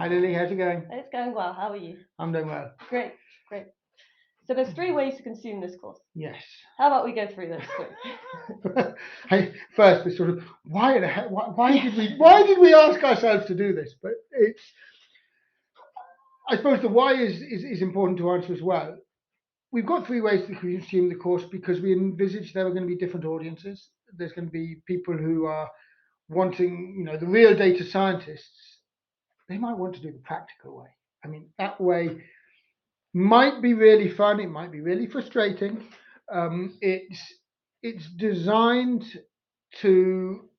Hi Lily, how's it going? It's going well. How are you? I'm doing well. Great, great. So there's 3 ways to consume this course. Yes. How about we go through those 3? Hey, first, we sort of why did we ask ourselves to do this? But it's, I suppose the why is important to answer as well. We've got 3 ways to consume the course because we envisage there are going to be different audiences. There's going to be people who are wanting, the real data scientists. They might want to do the practical way. I mean, that way might be really fun. It might be really frustrating. It's designed to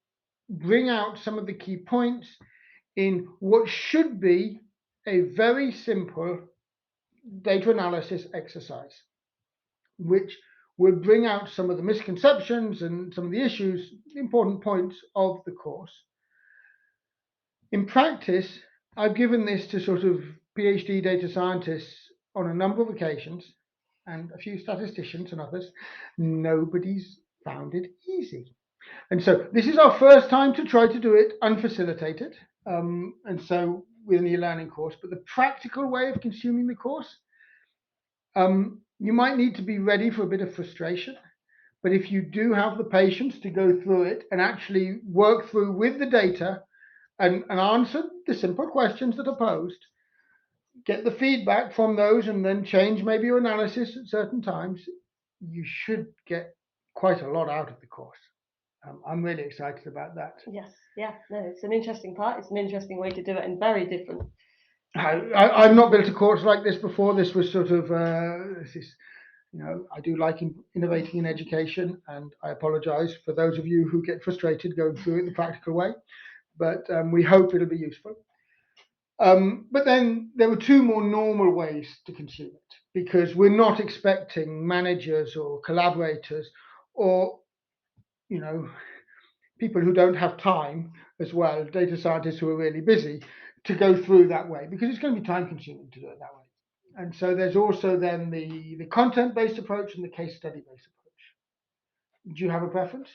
bring out some of the key points in what should be a very simple data analysis exercise, which will bring out some of the misconceptions and some of the issues, important points of the course. In practice, I've given this to sort of PhD data scientists on a number of occasions and a few statisticians and others. Nobody's found it easy. And so this is our first time to try to do it unfacilitated. And so within the learning course, but the practical way of consuming the course, you might need to be ready for a bit of frustration. But if you do have the patience to go through it and actually work through with the data and answer the simple questions that are posed, get the feedback from those and then change maybe your analysis at certain times, you should get quite a lot out of the course. I'm really excited about that. Yes, yeah, no, it's an interesting part. It's an interesting way to do it and very different. I've not built a course like this before. This was sort of, I do like innovating in education, and I apologise for those of you who get frustrated going through it the practical way, but we hope it'll be useful. But then there were 2 more normal ways to consume it because we're not expecting managers or collaborators or, people who don't have time as well, data scientists who are really busy, to go through that way because it's going to be time consuming to do it that way. And so there's also then the content-based approach and the case study-based approach. Do you have a preference?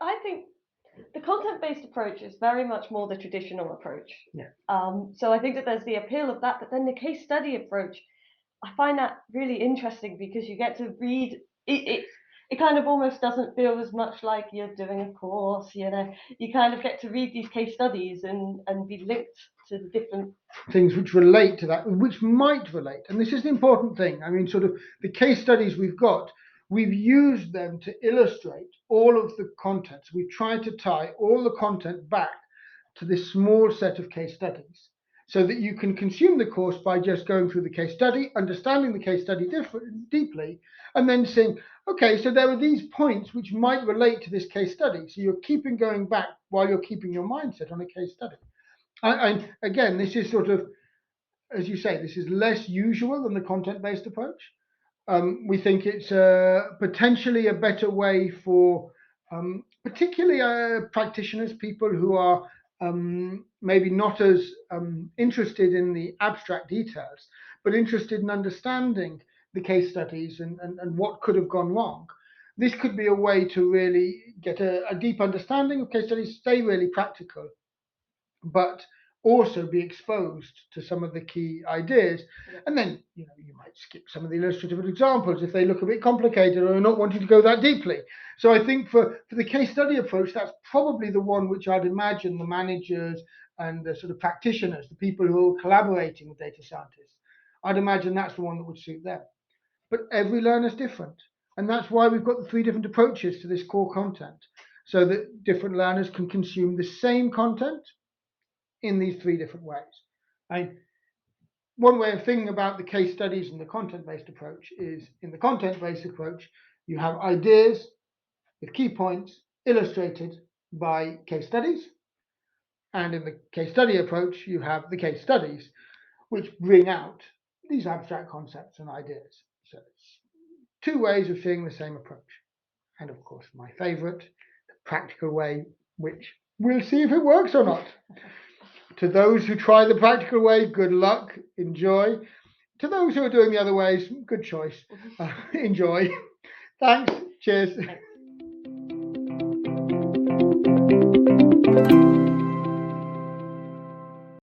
I think the content-based approach is very much more the traditional approach. Yeah. So I think that there's the appeal of that, but then the case study approach, I find that really interesting because you get to read it. It kind of almost doesn't feel as much like you're doing a course, you kind of get to read these case studies and be linked to the different things which relate to that, which might relate. And this is the important thing. I mean, sort of the case studies we've used them to illustrate all of the contents. We've tried to tie all the content back to this small set of case studies so that you can consume the course by just going through the case study, understanding the case study deeply, and then saying, okay, so there are these points which might relate to this case study. So you're keeping going back while you're keeping your mindset on a case study. And again, this is sort of, as you say, this is less usual than the content-based approach. We think it's potentially a better way for particularly practitioners, people who are maybe not as interested in the abstract details, but interested in understanding the case studies and what could have gone wrong. This could be a way to really get a deep understanding of case studies, stay really practical, but also be exposed to some of the key ideas. And then, you might skip some of the illustrative examples if they look a bit complicated or are not wanting to go that deeply. So I think for the case study approach, that's probably the one which I'd imagine the managers and the sort of practitioners, the people who are collaborating with data scientists, I'd imagine that's the one that would suit them. But every learner's different. And that's why we've got the 3 different approaches to this core content, so that different learners can consume the same content in these 3 different ways. One way of thinking about the case studies and the content-based approach is, in the content-based approach, you have ideas with key points illustrated by case studies. And in the case study approach, you have the case studies, which bring out these abstract concepts and ideas. So it's 2 ways of seeing the same approach. And of course, my favorite, the practical way, which we'll see if it works or not. To those who try the practical way, good luck, enjoy. To those who are doing the other ways, good choice, enjoy. Thanks, cheers.